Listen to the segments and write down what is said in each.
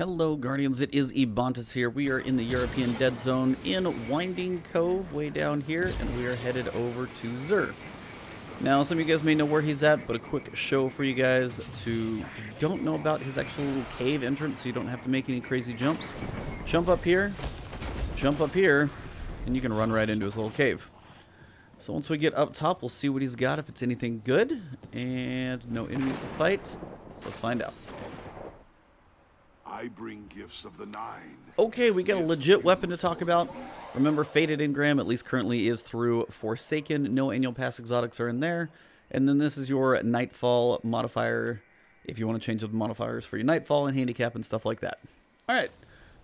Hello Guardians, it is Ebontis here. We are in the European Dead Zone in Winding Cove way down here, and we are headed over to Xur. Now, some of you guys may know where he's at, but a quick show for you guys who don't know about his actual little cave entrance so you don't have to make any crazy jumps. Jump up here, and you can run right into his little cave. So once we get up top, we'll see what he's got, if it's anything good, and no enemies to fight, so let's find out. I bring gifts of the nine. Okay, we got a legit weapon to talk about. Remember, Fated Engram, at least currently, is through Forsaken. No annual pass exotics are in there. And then this is your Nightfall modifier, if you want to change the modifiers for your Nightfall and handicap and stuff like that. Alright,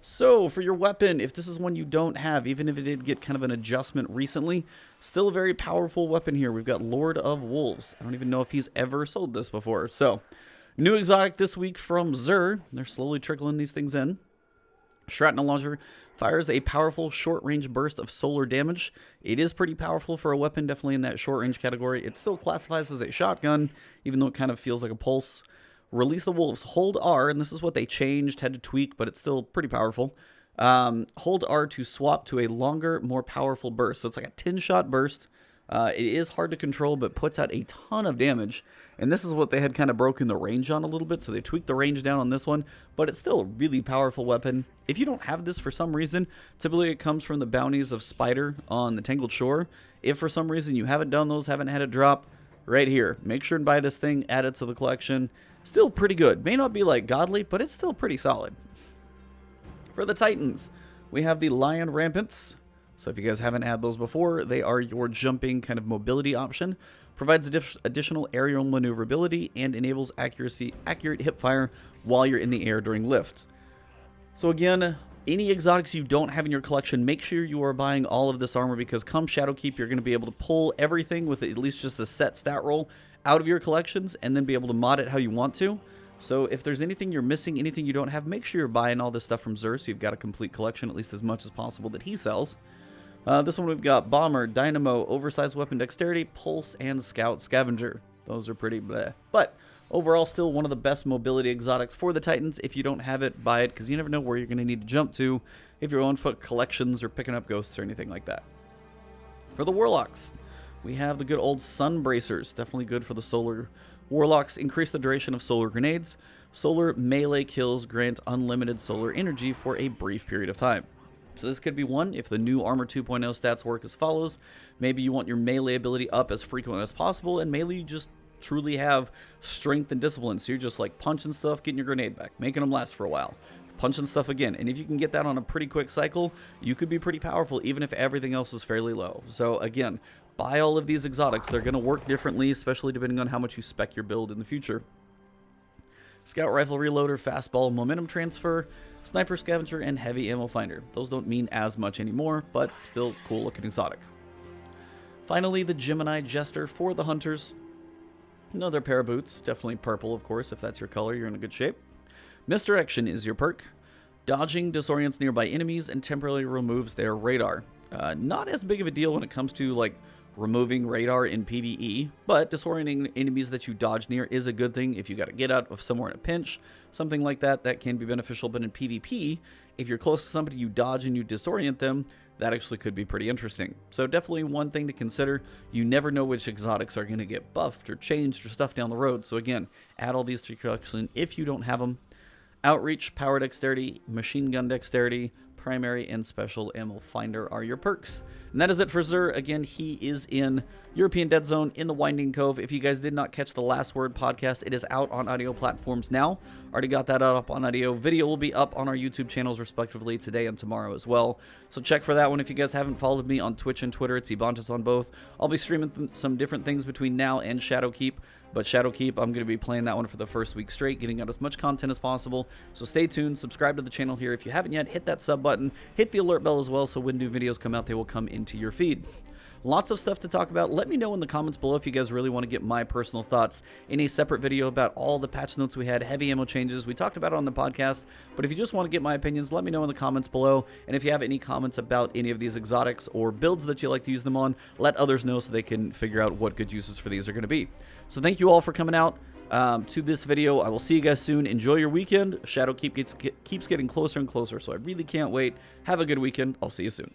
so for your weapon, if this is one you don't have, even if it did get kind of an adjustment recently, still a very powerful weapon here. We've got Lord of Wolves. I don't even know if he's ever sold this before. So, new exotic this week from Xur. They're slowly trickling these things in. Shrapnel Launcher fires a powerful short-range burst of solar damage. It is pretty powerful for a weapon, definitely in that short-range category. It still classifies as a shotgun, even though it kind of feels like a pulse. Release the Wolves. Hold R, and this is what they changed, had to tweak, but it's still pretty powerful. Hold R to swap to a longer, more powerful burst. So it's like a 10-shot burst. It is hard to control, but puts out a ton of damage. And this is what they had kind of broken the range on a little bit, so they tweaked the range down on this one, but it's still a really powerful weapon. If you don't have this for some reason, typically it comes from the bounties of Spider on the Tangled Shore. If for some reason you haven't done those, haven't had it drop, right here. Make sure and buy this thing, add it to the collection. Still pretty good. May not be like godly, but it's still pretty solid. For the Titans, we have the Lion Rampants. So if you guys haven't had those before, they are your jumping kind of mobility option. Provides additional aerial maneuverability and enables accurate hipfire while you're in the air during lift. So again, any exotics you don't have in your collection, make sure you are buying all of this armor, because come Shadowkeep, you're going to be able to pull everything with at least just a set stat roll out of your collections and then be able to mod it how you want to. So if there's anything you're missing, anything you don't have, make sure you're buying all this stuff from Xur so you've got a complete collection, at least as much as possible, that he sells. This one we've got Bomber, Dynamo, Oversized Weapon Dexterity, Pulse, and Scout Scavenger. Those are pretty bleh. But overall, still one of the best mobility exotics for the Titans. If you don't have it, buy it, because you never know where you're going to need to jump to if you're on foot collections or picking up ghosts or anything like that. For the Warlocks, we have the good old Sunbracers. Definitely good for the solar Warlocks. Increase the duration of solar grenades. Solar melee kills grant unlimited solar energy for a brief period of time. So this could be one if the new Armor 2.0 stats work as follows. Maybe you want your melee ability up as frequent as possible, and melee you just truly have strength and discipline. So you're just like punching stuff, getting your grenade back, making them last for a while, punching stuff again. And if you can get that on a pretty quick cycle, you could be pretty powerful even if everything else is fairly low. So again, buy all of these exotics. They're going to work differently, especially depending on how much you spec your build in the future. Scout Rifle Reloader, Fastball, Momentum Transfer, Sniper Scavenger, and Heavy Ammo Finder. Those don't mean as much anymore, but still cool looking exotic. Finally, the Gemini Jester for the Hunters. Another pair of boots, definitely purple of course, if that's your color, you're in a good shape. Misdirection is your perk. Dodging disorients nearby enemies and temporarily removes their radar. Not as big of a deal when it comes to like removing radar in PvE, but disorienting enemies that you dodge near is a good thing if you got to get out of somewhere in a pinch, something like that, that can be beneficial. But in PvP, if you're close to somebody, you dodge and you disorient them, that actually could be pretty interesting. So definitely one thing to consider. You never know which exotics are going to get buffed or changed or stuff down the road. So again, add all these to your collection if you don't have them. Outreach, Power Dexterity, Machine Gun Dexterity, Primary, and Special Ammo Finder are your perks. And that is it for Xur. Again, he is in European Dead Zone in the Winding Cove. If you guys did not catch the Last Word podcast, it is out on audio platforms now. Already got that up on audio. Video will be up on our YouTube channels respectively today and tomorrow as well. So check for that one. If you guys haven't followed me on Twitch and Twitter, it's Ebontis on both. I'll be streaming some different things between now and Shadowkeep. But Shadowkeep, I'm going to be playing that one for the first week straight, getting out as much content as possible. So stay tuned, subscribe to the channel here. If you haven't yet, hit that sub button, hit the alert bell as well, so when new videos come out, they will come into your feed. Lots of stuff to talk about. Let me know in the comments below if you guys really want to get my personal thoughts in a separate video about all the patch notes we had, heavy ammo changes. We talked about it on the podcast, but if you just want to get my opinions, let me know in the comments below. And if you have any comments about any of these exotics or builds that you like to use them on, let others know so they can figure out what good uses for these are going to be. So thank you all for coming out. to this video. I will see you guys soon. Enjoy your weekend. Shadowkeep keeps getting closer and closer, so I really can't wait. Have a good weekend. I'll see you soon.